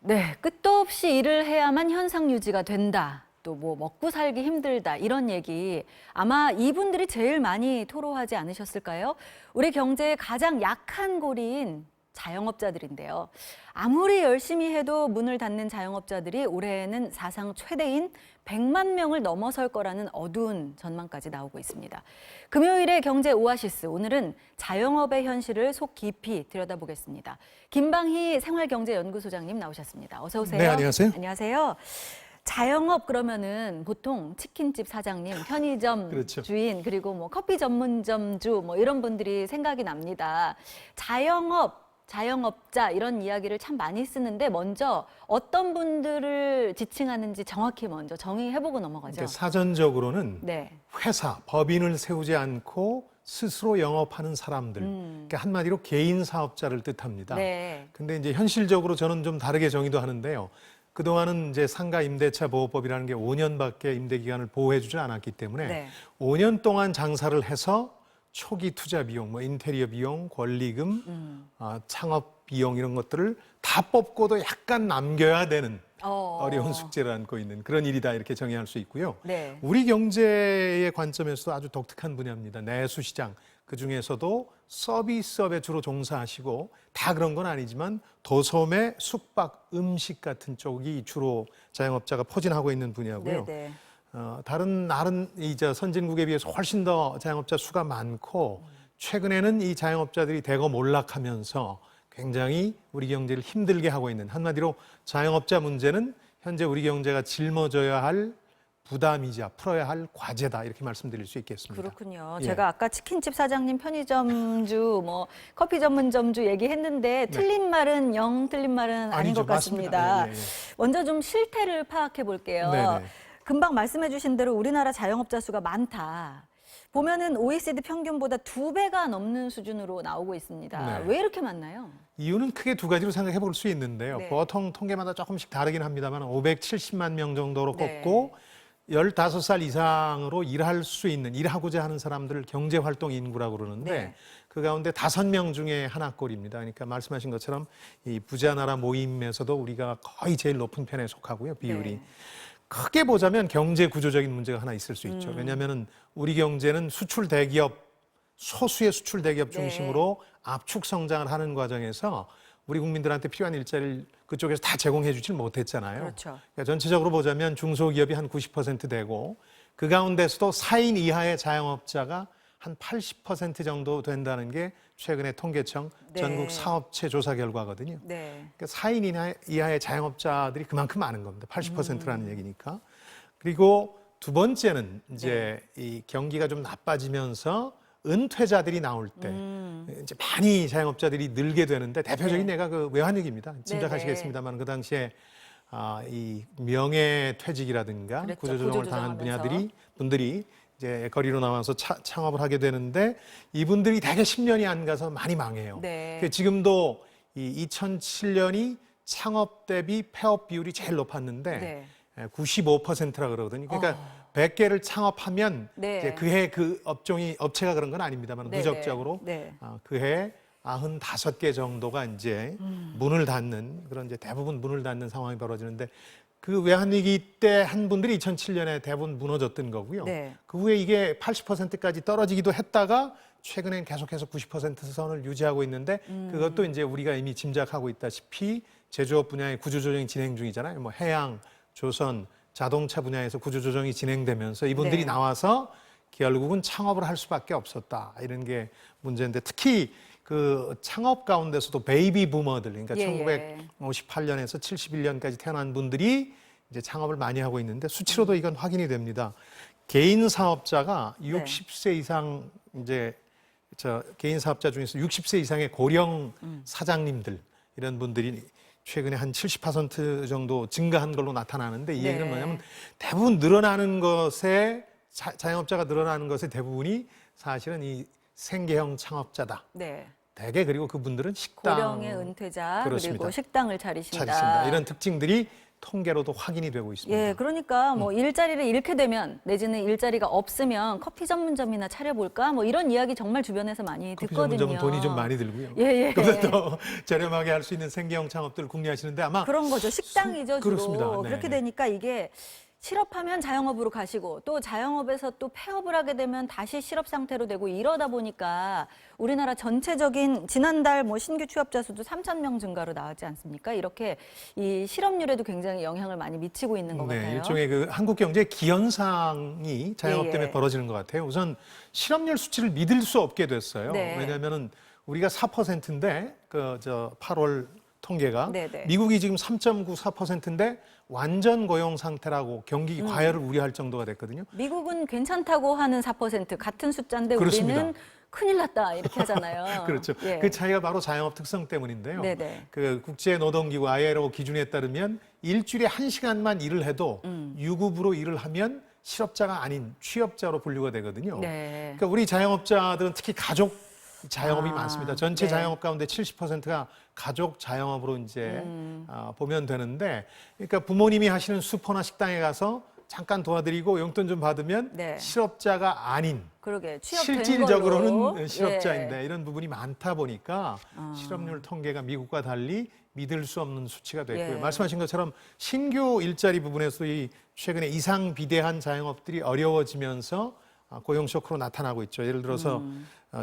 네, 끝도 없이 일을 해야만 현상 유지가 된다. 또 뭐 먹고 살기 힘들다. 이런 얘기 아마 이분들이 제일 많이 토로하지 않으셨을까요? 우리 경제의 가장 약한 고리인 자영업자들인데요. 아무리 열심히 해도 문을 닫는 자영업자들이 올해에는 사상 최대인 100만 명을 넘어설 거라는 어두운 전망까지 나오고 있습니다. 금요일의 경제 오아시스, 오늘은 자영업의 현실을 속 깊이 들여다보겠습니다. 김방희 생활경제연구소장님 나오셨습니다. 어서 오세요. 네, 안녕하세요. 안녕하세요. 자영업 그러면은 보통 치킨집 사장님, 편의점 그렇죠. 주인, 그리고 뭐 커피 전문점주 뭐 이런 분들이 생각이 납니다. 자영업, 자영업자 이런 이야기를 참 많이 쓰는데 먼저 어떤 분들을 지칭하는지 정확히 먼저 정의해보고 넘어가죠. 그러니까 사전적으로는 네. 회사, 법인을 세우지 않고 스스로 영업하는 사람들, 그러니까 한마디로 개인 사업자를 뜻합니다. 네. 근데 이제 현실적으로 저는 좀 다르게 정의도 하는데요. 그동안은 이제 상가 임대차 보호법이라는 게 5년밖에 임대 기간을 보호해 주지 않았기 때문에 네. 5년 동안 장사를 해서 초기 투자 비용, 뭐 인테리어 비용, 권리금, 창업 비용 이런 것들을 다 뽑고도 약간 남겨야 되는 어려운 숙제를 안고 있는 그런 일이다 이렇게 정의할 수 있고요. 네. 우리 경제의 관점에서도 아주 독특한 분야입니다. 내수시장. 그중에서도 서비스업에 주로 종사하시고 다 그런 건 아니지만 도소매, 숙박, 음식 같은 쪽이 주로 자영업자가 포진하고 있는 분야고요. 네. 다른 이제 선진국에 비해서 훨씬 더 자영업자 수가 많고 최근에는 이 자영업자들이 대거 몰락하면서 굉장히 우리 경제를 힘들게 하고 있는 한마디로 자영업자 문제는 현재 우리 경제가 짊어져야 할 부담이자 풀어야 할 과제다 이렇게 말씀드릴 수 있겠습니다. 그렇군요. 예. 제가 아까 치킨집 사장님, 편의점주, 뭐 커피 전문점주 얘기했는데 틀린 말은 영 틀린 말은 아닌 아니죠. 것 같습니다. 맞습니다. 예. 먼저 좀 실태를 파악해 볼게요. 네네. 금방 말씀해 주신 대로 우리나라 자영업자 수가 많다. 보면은 OECD 평균보다 2배가 넘는 수준으로 나오고 있습니다. 네. 왜 이렇게 많나요? 이유는 크게 두 가지로 생각해 볼 수 있는데요. 네. 보통 통계마다 조금씩 다르긴 합니다만 570만 명 정도로 네. 꼽고 15살 이상으로 일할 수 있는, 일하고자 하는 사람들을 경제활동 인구라고 그러는데 네. 그 가운데 5명 중에 하나꼴입니다. 그러니까 말씀하신 것처럼 이 부자 나라 모임에서도 우리가 거의 제일 높은 편에 속하고요. 비율이. 네. 크게 보자면 경제 구조적인 문제가 하나 있을 수 있죠. 왜냐하면 우리 경제는 수출 대기업, 소수의 수출 대기업 네. 중심으로 압축 성장을 하는 과정에서 우리 국민들한테 필요한 일자리를 그쪽에서 다 제공해 주질 못했잖아요. 그렇죠. 그러니까 전체적으로 보자면 중소기업이 한 90% 되고 그 가운데서도 4인 이하의 자영업자가 한 80% 정도 된다는 게 최근에 통계청 네. 전국 사업체 조사 결과거든요. 네. 그러니까 4인 이하의 자영업자들이 그만큼 많은 겁니다. 80%라는 얘기니까. 그리고 두 번째는 이제 이 경기가 좀 나빠지면서 은퇴자들이 나올 때 이제 많이 자영업자들이 늘게 되는데 대표적인 네. 예가 그 외환위기입니다. 짐작하시겠습니다만 그 당시에 이 명예퇴직이라든가 그랬죠. 구조조정을 당한 구조조정하면서. 분들이 이제 거리로 나와서 창업을 하게 되는데 이분들이 대개 10년이 안 가서 많이 망해요. 네. 그 지금도 이 2007년이 창업 대비 폐업 비율이 제일 높았는데 네. 95%라 그러거든요. 그러니까 100개를 창업하면 네. 이제 그해 그 업체가 그런 건 아닙니다만 네, 누적적으로 네. 그해 95개 정도가 이제 문을 닫는 그런 이제 대부분 문을 닫는 상황이 벌어지는데 그 외환위기 때 한 분들이 2007년에 대부분 무너졌던 거고요. 네. 그 후에 이게 80%까지 떨어지기도 했다가 최근엔 계속해서 90% 선을 유지하고 있는데 그것도 이제 우리가 이미 짐작하고 있다시피 제조업 분야의 구조조정이 진행 중이잖아요. 뭐 해양, 조선, 자동차 분야에서 구조조정이 진행되면서 이분들이 네. 나와서 결국은 창업을 할 수밖에 없었다. 이런 게 문제인데 특히 그 창업 가운데서도 베이비 부머들, 그러니까 예. 1958년에서 71년까지 태어난 분들이 이제 창업을 많이 하고 있는데 수치로도 이건 확인이 됩니다. 개인 사업자가 60세 이상 이제 개인 사업자 중에서 60세 이상의 고령 사장님들 이런 분들이 최근에 한 70% 정도 증가한 걸로 나타나는데 이 얘기는 네. 뭐냐면 대부분 늘어나는 것에 자영업자가 늘어나는 것의 대부분이 사실은 이 생계형 창업자다. 네. 대개 그리고 그분들은 식당 고령의 은퇴자 그렇습니다. 그리고 식당을 차리신다. 차리신다. 이런 특징들이 통계로도 확인이 되고 있습니다. 예, 그러니까 뭐 일자리를 잃게 되면 내지는 일자리가 없으면 커피 전문점이나 차려볼까 뭐 이런 이야기 정말 주변에서 많이 커피 듣거든요. 전문점은 돈이 좀 많이 들고요. 예, 예. 그보다 더 저렴하게 할 수 있는 생계형 창업들을 궁리하시는데 아마 그런 거죠. 식당이죠, 주로. 그렇습니다. 네, 그렇게 네. 되니까 이게 실업하면 자영업으로 가시고 또 자영업에서 또 폐업을 하게 되면 다시 실업 상태로 되고 이러다 보니까 우리나라 전체적인 지난달 뭐 신규 취업자 수도 3,000명 증가로 나왔지 않습니까? 이렇게 이 실업률에도 굉장히 영향을 많이 미치고 있는 것 같아요. 일종의 그 한국 경제의 기현상이 자영업 예, 때문에 예. 벌어지는 것 같아요. 우선 실업률 수치를 믿을 수 없게 됐어요. 네. 왜냐하면은 우리가 4%인데 그 저 8월 통계가 네, 네. 미국이 지금 3.94%인데 완전 고용 상태라고 경기 과열을 우려할 정도가 됐거든요. 미국은 괜찮다고 하는 4% 같은 숫자인데 그렇습니다. 우리는 큰일 났다 이렇게 하잖아요. 그렇죠. 예. 그 차이가 바로 자영업 특성 때문인데요. 네네. 그 국제노동기구 ILO 기준에 따르면 일주일에 1시간만 일을 해도 유급으로 일을 하면 실업자가 아닌 취업자로 분류가 되거든요. 네. 그러니까 우리 자영업자들은 특히 가족 자영업이 아, 많습니다. 전체 네. 자영업 가운데 70%가 가족 자영업으로 이제 보면 되는데, 그러니까 부모님이 하시는 슈퍼나 식당에 가서 잠깐 도와드리고 용돈 좀 받으면 네. 실업자가 아닌 그러게 취업된 실질적으로는 걸로. 실업자인데 예. 이런 부분이 많다 보니까 실업률 통계가 미국과 달리 믿을 수 없는 수치가 됐고요. 예. 말씀하신 것처럼 신규 일자리 부분에서 이 최근에 이상 비대한 자영업들이 어려워지면서 고용 쇼크로 나타나고 있죠. 예를 들어서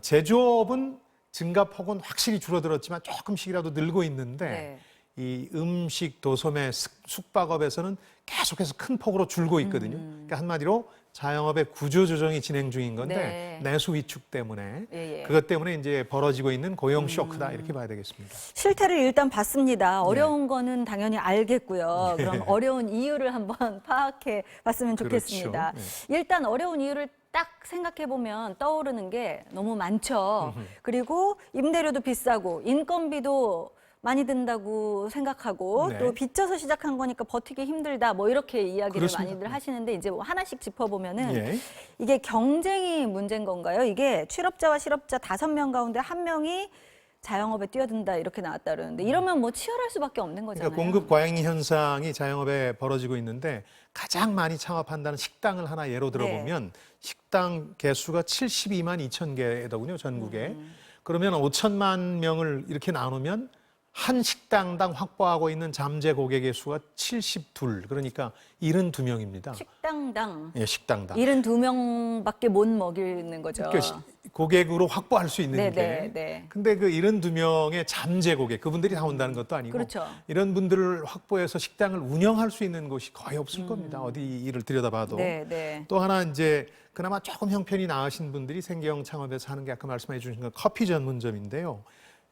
제조업은 증가폭은 확실히 줄어들었지만 조금씩이라도 늘고 있는데 네. 이 음식, 도소매, 숙박업에서는 계속해서 큰 폭으로 줄고 있거든요. 그러니까 한마디로 자영업의 구조 조정이 진행 중인 건데 네. 내수 위축 때문에 예, 예. 그것 때문에 이제 벌어지고 있는 고용 쇼크다 이렇게 봐야 되겠습니다. 실태를 일단 봤습니다. 네. 어려운 거는 당연히 알겠고요. 그럼 어려운 이유를 한번 파악해 봤으면 좋겠습니다. 그렇죠. 일단 어려운 이유를 딱 생각해 보면 떠오르는 게 너무 많죠. 그리고 임대료도 비싸고 인건비도 많이 든다고 생각하고 네. 또 빚져서 시작한 거니까 버티기 힘들다 뭐 이렇게 이야기를 그렇습니다. 많이들 하시는데 이제 뭐 하나씩 짚어보면은 예. 이게 경쟁이 문제인 건가요? 이게 취업자와 실업자 5명 가운데 1명이 자영업에 뛰어든다 이렇게 나왔다 그러는데 이러면 뭐 치열할 수밖에 없는 거잖아요. 그러니까 공급 과잉 현상이 자영업에 벌어지고 있는데 가장 많이 창업한다는 식당을 하나 예로 들어보면 식당 개수가 72만 2천 개더군요, 전국에. 그러면 5천만 명을 이렇게 나누면 한 식당당 확보하고 있는 잠재 고객의 수가 72, 그러니까 72명입니다. 식당당 예, 식당당. 72명밖에 못 먹이는 거죠. 그러니까 고객으로 확보할 수 있는 네, 게. 네, 네. 근데 그 72명의 잠재 고객, 그분들이 다 온다는 것도 아니고 그렇죠. 이런 분들을 확보해서 식당을 운영할 수 있는 곳이 거의 없을 겁니다. 어디 일을 들여다봐도. 네, 네. 또 하나 이제 그나마 조금 형편이 나으신 분들이 생계형 창업에서 하는 게 아까 말씀해 주신 건 커피 전문점인데요.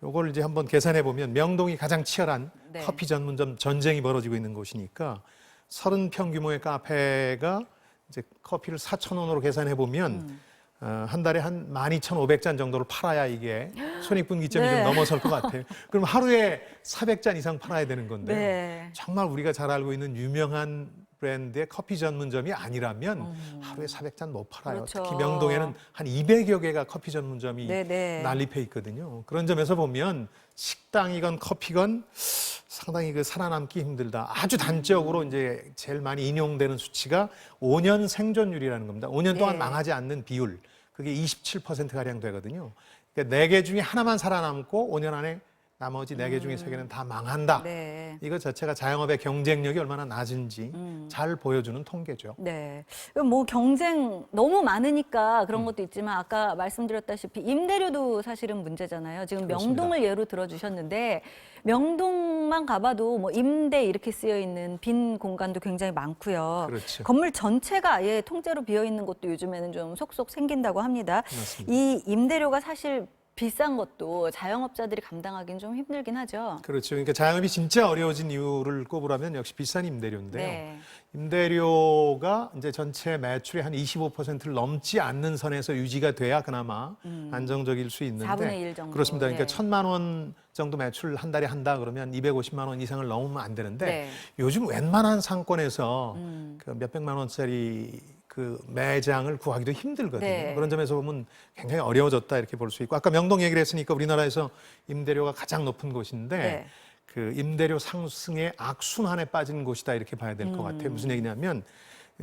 요걸 이제 한번 계산해 보면 명동이 가장 치열한 네. 커피 전문점 전쟁이 벌어지고 있는 곳이니까 30평 규모의 카페가 이제 커피를 4,000원으로 계산해 보면 한 달에 한 12,500잔 정도를 팔아야 이게 손익분기점이 네. 좀 넘어설 것 같아요. 그럼 하루에 400잔 이상 팔아야 되는 건데요. 네. 정말 우리가 잘 알고 있는 유명한 브랜드의 커피 전문점이 아니라면 하루에 400잔 못 팔아요. 그렇죠. 특히 명동에는 한 200여 개가 커피 전문점이 네, 네. 난립해 있거든요. 그런 점에서 보면 식당이건 커피건 상당히 그 살아남기 힘들다. 아주 단적으로 이제 제일 많이 인용되는 수치가 5년 생존율이라는 겁니다. 5년 동안 네. 망하지 않는 비율. 그게 27%가량 되거든요. 그러니까 4개 중에 하나만 살아남고 5년 안에 나머지 4개 중에 3개는 다 망한다. 네. 이거 자체가 자영업의 경쟁력이 얼마나 낮은지 잘 보여주는 통계죠. 네. 뭐 경쟁 너무 많으니까 그런 것도 있지만 아까 말씀드렸다시피 임대료도 사실은 문제잖아요. 지금 그렇습니다. 명동을 예로 들어주셨는데 명동만 가봐도 뭐 임대 이렇게 쓰여 있는 빈 공간도 굉장히 많고요. 그렇죠. 건물 전체가 아예 통째로 비어 있는 곳도 요즘에는 좀 속속 생긴다고 합니다. 맞습니다. 이 임대료가 사실 비싼 것도 자영업자들이 감당하기는 좀 힘들긴 하죠. 그렇죠. 그러니까 자영업이 진짜 어려워진 이유를 꼽으라면 역시 비싼 임대료인데요. 네. 임대료가 이제 전체 매출의 한 25%를 넘지 않는 선에서 유지가 돼야 그나마 안정적일 수 있는데 4분의 1 정도. 그렇습니다. 그러니까 네. 1,000만 원 정도 매출 한 달에 한다 그러면 250만 원 이상을 넘으면 안 되는데 네. 요즘 웬만한 상권에서 그 몇백만 원짜리 그 매장을 구하기도 힘들거든요. 네. 그런 점에서 보면 굉장히 어려워졌다 이렇게 볼 수 있고 아까 명동 얘기를 했으니까 우리나라에서 임대료가 가장 높은 곳인데 네. 그 임대료 상승의 악순환에 빠진 곳이다 이렇게 봐야 될 것 같아요. 무슨 얘기냐면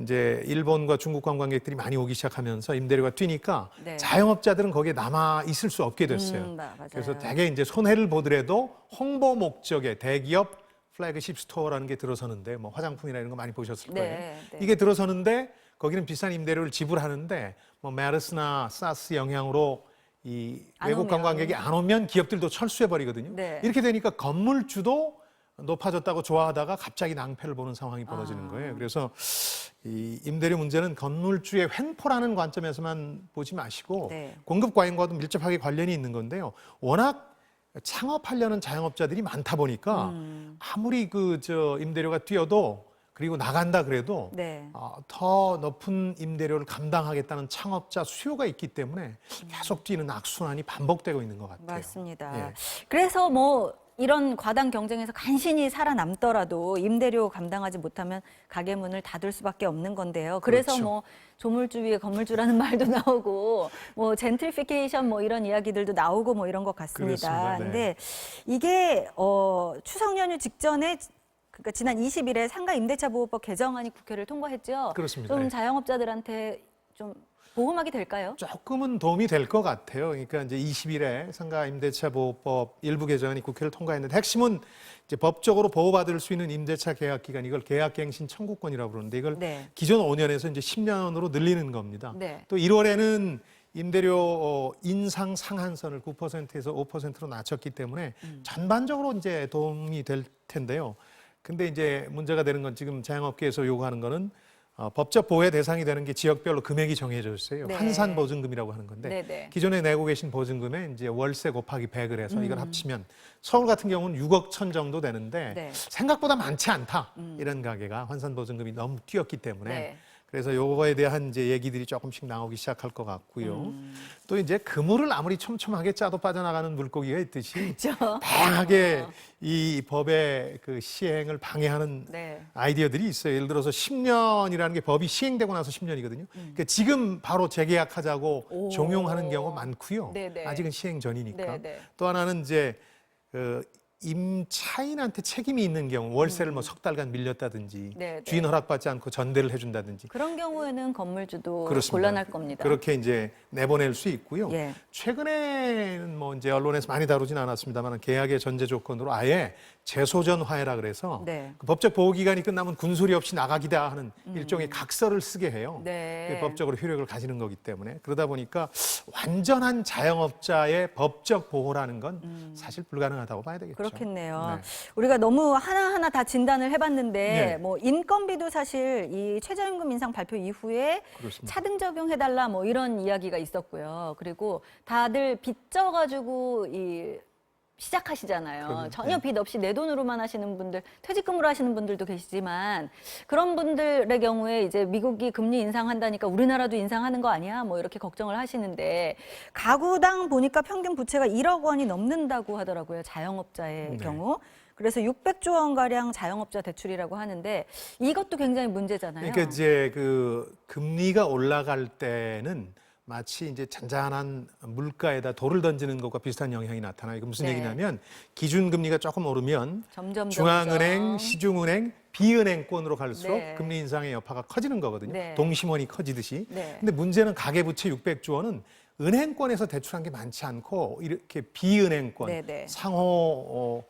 이제 일본과 중국 관광객들이 많이 오기 시작하면서 임대료가 뛰니까 네. 자영업자들은 거기에 남아 있을 수 없게 됐어요. 맞아요. 그래서 되게 이제 손해를 보더라도 홍보 목적의 대기업 플래그십 스토어라는 게 들어서는데 뭐 화장품이나 이런 거 많이 보셨을 거예요. 네. 이게 들어서는데 거기는 비싼 임대료를 지불하는데 뭐 메르스나 사스 영향으로 이 안 외국 오면. 관광객이 안 오면 기업들도 철수해 버리거든요. 네. 이렇게 되니까 건물주도 높아졌다고 좋아하다가 갑자기 낭패를 보는 상황이 벌어지는 거예요. 그래서 이 임대료 문제는 건물주의 횡포라는 관점에서만 보지 마시고 네. 공급 과잉과도 밀접하게 관련이 있는 건데요. 워낙 창업하려는 자영업자들이 많다 보니까 아무리 그 저 임대료가 뛰어도 그리고 나간다 그래도 네. 더 높은 임대료를 감당하겠다는 창업자 수요가 있기 때문에 계속 뛰는 악순환이 반복되고 있는 것 같아요. 맞습니다. 예. 그래서 뭐 이런 과당 경쟁에서 간신히 살아남더라도 임대료 감당하지 못하면 가게 문을 닫을 수밖에 없는 건데요. 그래서 그렇죠. 뭐 조물주 위에 건물주라는 말도 나오고 뭐 젠트리피케이션 뭐 이런 이야기들도 나오고 뭐 이런 것 같습니다. 그렇습니다. 네. 근데 이게 추석 연휴 직전에 그러니까 지난 20일에 상가 임대차 보호법 개정안이 국회를 통과했죠. 그렇습니다. 좀 네. 자영업자들한테 좀 보호막이 될까요? 조금은 도움이 될 것 같아요. 그러니까 이제 20일에 상가 임대차 보호법 일부 개정안이 국회를 통과했는데 핵심은 이제 법적으로 보호받을 수 있는 임대차 계약 기간 이걸 계약갱신 청구권이라고 그러는데 이걸 네. 기존 5년에서 이제 10년으로 늘리는 겁니다. 네. 또 1월에는 임대료 인상 상한선을 9%에서 5%로 낮췄기 때문에 전반적으로 이제 도움이 될 텐데요. 근데 이제 문제가 되는 건 지금 자영업계에서 요구하는 거는 법적 보호의 대상이 되는 게 지역별로 금액이 정해져 있어요. 네. 환산 보증금이라고 하는 건데 네네. 기존에 내고 계신 보증금에 이제 월세 곱하기 100을 해서 이걸 합치면 서울 같은 경우는 6억 천 정도 되는데 네. 생각보다 많지 않다. 이런 가게가 환산 보증금이 너무 뛰었기 때문에 네. 그래서 요거에 대한 이제 얘기들이 조금씩 나오기 시작할 것 같고요. 또 이제 그물을 아무리 촘촘하게 짜도 빠져나가는 물고기가 있듯이 그렇죠. 다양하게 이 법의 그 시행을 방해하는 네. 아이디어들이 있어요. 예를 들어서 10년이라는 게 법이 시행되고 나서 10년이거든요. 그러니까 지금 바로 재계약하자고 오. 종용하는 경우가 많고요. 네네. 아직은 시행 전이니까. 네네. 또 하나는 이제 그 임차인한테 책임이 있는 경우 월세를 뭐 석 달간 밀렸다든지 네네. 주인 허락받지 않고 전대를 해준다든지 그런 경우에는 건물주도 그렇습니다. 곤란할 겁니다. 그렇게 이제 내보낼 수 있고요. 예. 최근에는 뭐 이제 언론에서 많이 다루진 않았습니다만 계약의 전제 조건으로 아예 재소전화해라 그래서 네. 그 법적 보호 기간이 끝나면 군소리 없이 나가기다 하는 일종의 각서를 쓰게 해요. 네. 그게 법적으로 효력을 가지는 거기 때문에 그러다 보니까 완전한 자영업자의 법적 보호라는 건 사실 불가능하다고 봐야 되겠죠. 그렇겠네요. 네. 우리가 너무 하나하나 다 진단을 해봤는데 네. 뭐 인건비도 사실 이 최저임금 인상 발표 이후에 그렇습니다. 차등 적용해달라 뭐 이런 이야기가 있었고요. 그리고 다들 빚져가지고 시작하시잖아요. 그럼요. 전혀 네. 빚 없이 내 돈으로만 하시는 분들, 퇴직금으로 하시는 분들도 계시지만 그런 분들의 경우에 이제 미국이 금리 인상한다니까 우리나라도 인상하는 거 아니야? 뭐 이렇게 걱정을 하시는데 가구당 보니까 평균 부채가 1억 원이 넘는다고 하더라고요. 자영업자의 네. 경우. 그래서 600조 원가량 자영업자 대출이라고 하는데 이것도 굉장히 문제잖아요. 그러니까 이제 그 금리가 올라갈 때는 마치 이제 잔잔한 물가에다 돌을 던지는 것과 비슷한 영향이 나타나요. 이거 무슨 네. 얘기냐면 기준금리가 조금 오르면 점점 중앙은행, 시중은행, 비은행권으로 갈수록 네. 금리 인상의 여파가 커지는 거거든요. 네. 동심원이 커지듯이. 네. 근데 문제는 가계부채 600조 원은 은행권에서 대출한 게 많지 않고 이렇게 비은행권, 네, 네. 상호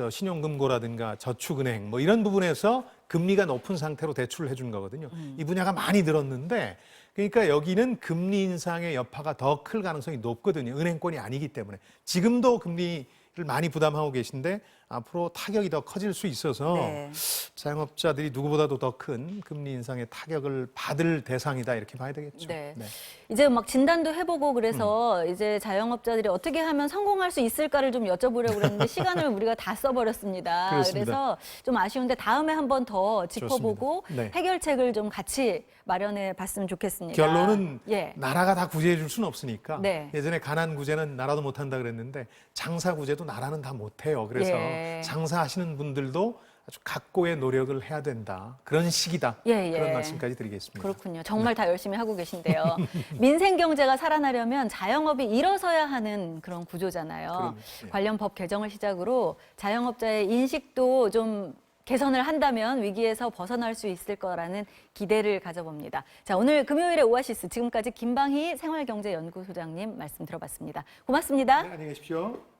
신용금고라든가 저축은행 뭐 이런 부분에서 금리가 높은 상태로 대출을 해준 거거든요. 이 분야가 많이 늘었는데 그러니까 여기는 금리 인상의 여파가 더 클 가능성이 높거든요. 은행권이 아니기 때문에. 지금도 금리를 많이 부담하고 계신데 앞으로 타격이 더 커질 수 있어서 네. 자영업자들이 누구보다도 더 큰 금리 인상의 타격을 받을 대상이다 이렇게 봐야 되겠죠. 네. 이제 막 진단도 해보고 음. 그래서 이제 자영업자들이 어떻게 하면 성공할 수 있을까를 좀 여쭤보려고 그랬는데 시간을 우리가 다 써버렸습니다. 그렇습니다. 그래서 좀 아쉬운데 다음에 한 번 더 짚어보고 좋습니다. 네. 해결책을 좀 같이 마련해 봤으면 좋겠습니다. 결론은 예. 나라가 다 구제해 줄 수는 없으니까 네. 예전에 가난 구제는 나라도 못한다 그랬는데 장사 구제도 나라는 다 못해요. 그래서 예. 장사하시는 분들도 아주 각고의 노력을 해야 된다. 그런 시기다. 예, 예. 그런 말씀까지 드리겠습니다. 그렇군요. 정말 다 열심히 하고 계신데요. 민생 경제가 살아나려면 자영업이 일어서야 하는 그런 구조잖아요. 그럼요. 예. 관련 법 개정을 시작으로 자영업자의 인식도 좀 개선을 한다면 위기에서 벗어날 수 있을 거라는 기대를 가져봅니다. 자, 오늘 금요일의 오아시스 지금까지 김방희 생활경제연구소장님 말씀 들어봤습니다. 고맙습니다. 네, 안녕히 계십시오.